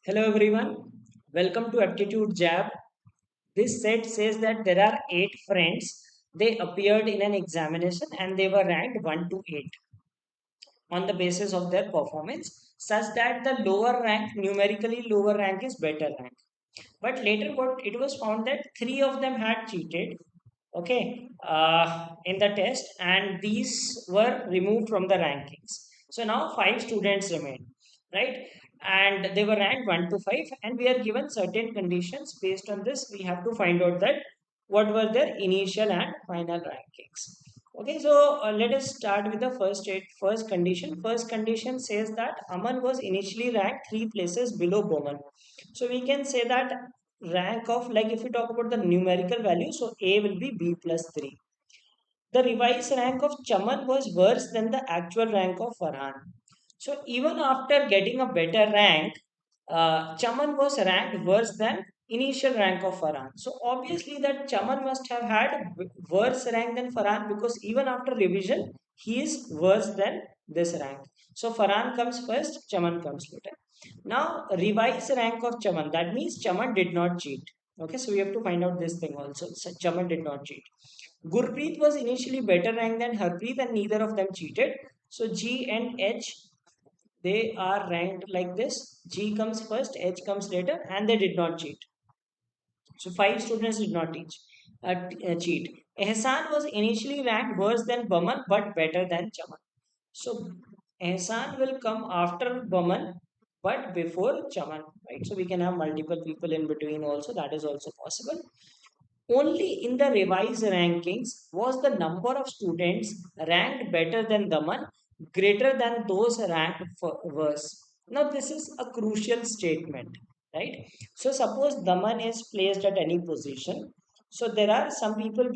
Hello everyone, welcome to Aptitude Jab. This set says that there are 8 friends. They appeared in an examination and they were ranked 1 to 8 on the basis of their performance, such that the lower rank, numerically lower rank, is better rank. But later, what it was found that 3 of them had cheated, okay, in the test, and these were removed from the rankings. So now 5 students remain, right? And they were ranked 1 to 5, and we are given certain conditions. Based on this, we have to find out that what were their initial and final rankings. Okay, so let us start with the first condition. First condition says that Aman was initially ranked 3 places below Boman. So we can say that rank of, like if we talk about the numerical value, so A will be B plus 3. The revised rank of Chaman was worse than the actual rank of Farhan. So even after getting a better rank, Chaman was ranked worse than initial rank of Farhan. So obviously that Chaman must have had worse rank than Farhan, because even after revision, he is worse than this rank. So Farhan comes first, Chaman comes later. Now revise rank of Chaman. That means Chaman did not cheat. Okay, so we have to find out this thing also. So Chaman did not cheat. Gurpreet was initially better ranked than Harpreet and neither of them cheated. So G and H, they are ranked like this. G comes first, H comes later, and they did not cheat. So 5 students did not cheat. Ehsan was initially ranked worse than Baman but better than Chaman. So Ehsan will come after Baman but before Chaman, right? So we can have multiple people in between also. That is also possible. Only in the revised rankings was the number of students ranked better than Daman greater than those ranked worse. Now, this is a crucial statement, right? So, suppose Daman is placed at any position. So, there are some people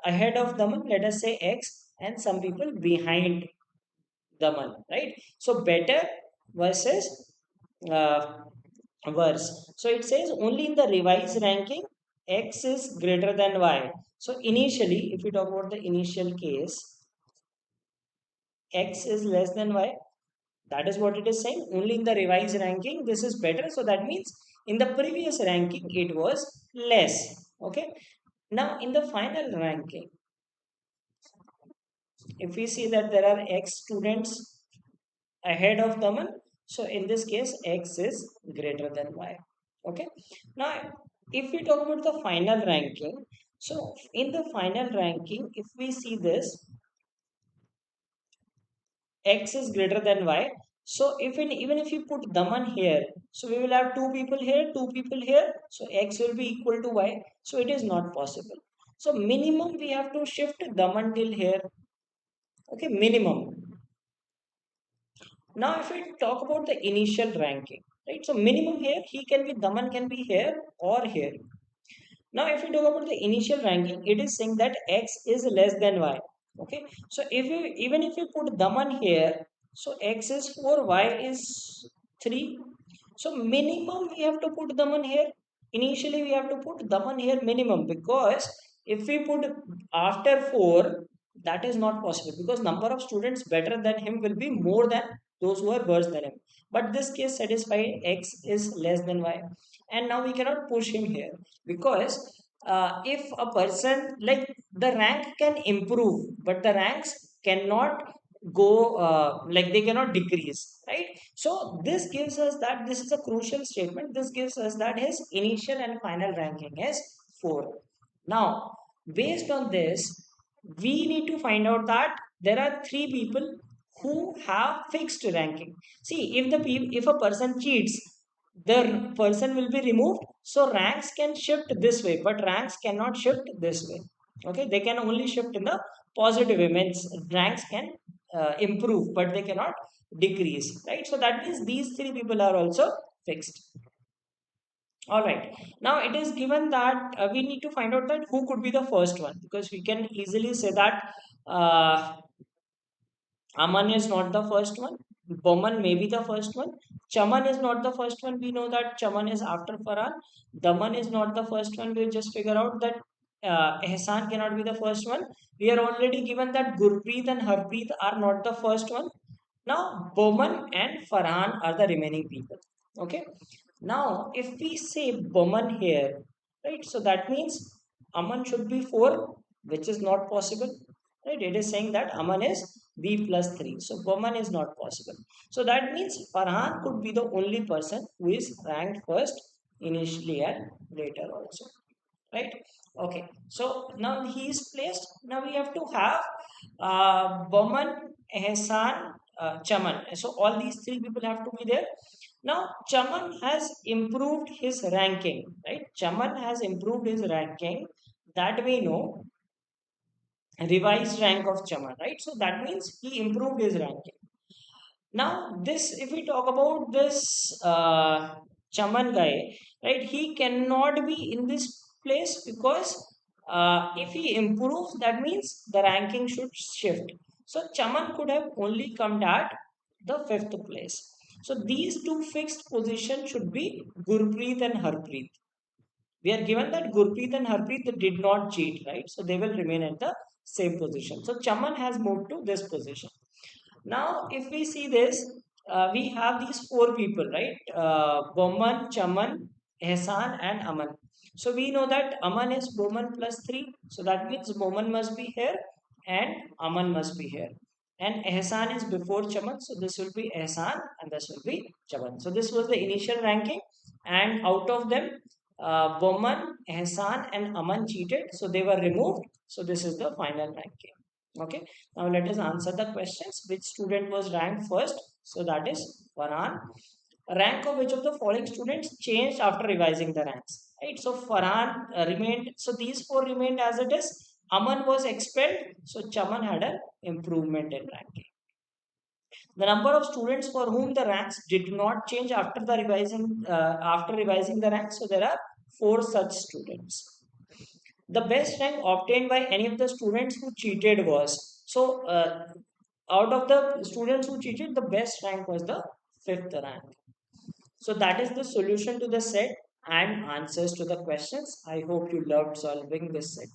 ahead of Daman, let us say X, and some people behind Daman, right? So, better versus uh, worse. So it says only in the revised ranking X is greater than Y. So initially, if we talk about the initial case, X is less than Y. That is what it is saying. Only in the revised ranking, this is better. So that means in the previous ranking, it was less. Okay. Now in the final ranking, if we see that there are X students ahead of Daman, so in this case, X is greater than Y. Okay. Now, if we talk about the final ranking, so in the final ranking, if we see this, X is greater than Y. So even if you put Daman here, so we will have 2 people here. So X will be equal to Y. So it is not possible. So minimum we have to shift Daman till here. Okay, minimum. Now, if we talk about the initial ranking, right? So minimum here, he can be Daman can be here or here. Now, if we talk about the initial ranking, it is saying that X is less than Y. Okay. So if you even if you put Daman here, so X is 4, Y is 3. So minimum we have to put Daman here. Initially we have to put Daman here minimum, because if we put after 4, that is not possible, because number of students better than him will be more than those who are worse than him. But this case satisfied X is less than Y. And now we cannot push him here, because if a person, like, the rank can improve but the ranks cannot go, like they cannot decrease, right? So this gives us that this is a crucial statement. This gives us that his initial and final ranking is 4. Now, based on this, we need to find out that there are 3 people who have fixed ranking. See, if a person cheats, the person will be removed. So ranks can shift this way, but ranks cannot shift this way. Okay, they can only shift in the positive way. Means ranks can improve, but they cannot decrease, right? So that means these 3 people are also fixed. All right. Now it is given that we need to find out that who could be the first one, because we can easily say that Aman is not the first one. Boman may be the first one. Chaman is not the first one. We know that Chaman is after Farhan. Daman is not the first one. We'll just figure out that Ehsan cannot be the first one. We are already given that Gurpreet and Harpreet are not the first one. Now, Boman and Farhan are the remaining people. Okay. Now, if we say Boman here, right? So that means Aman should be 4, which is not possible. Right? It is saying that Aman is B plus 3. So Boman is not possible. So that means Farhan could be the only person who is ranked first initially and later also. Right? Okay. So now he is placed. Now we have to have Boman, Ehsan, Chaman. So all these three people have to be there. Now, Chaman has improved his ranking, right? Chaman has improved his ranking. That we know, revised rank of Chaman, right? So that means he improved his ranking. Now, this, if we talk about this Chaman guy, right? He cannot be in this place because if he improves, that means the ranking should shift. So Chaman could have only come at the fifth place. So these two fixed positions should be Gurpreet and Harpreet. We are given that Gurpreet and Harpreet did not cheat, right? So they will remain at the same position. So Chaman has moved to this position. Now, if we see this, we have these four people, right? Boman, Chaman, Ehsan, and Aman. So we know that Aman is Boman plus 3. So that means Boman must be here and Aman must be here. And Ehsan is before Chaman. So this will be Ehsan and this will be Chaman. So this was the initial ranking. And out of them, Boman, Ehsan, and Aman cheated. So they were removed. So this is the final ranking. Okay. Now let us answer the questions. Which student was ranked first? So that is Farhan. Rank of which of the following students changed after revising the ranks? Right. So Farhan remained. So these four remained as it is. Aman was expelled. So Chaman had an improvement in ranking. The number of students for whom the ranks did not change after revising the ranks. So there are four such students. The best rank obtained by any of the students who cheated was, so out of the students who cheated, the best rank was the fifth rank. So that is the solution to the set and answers to the questions. I hope you loved solving this set.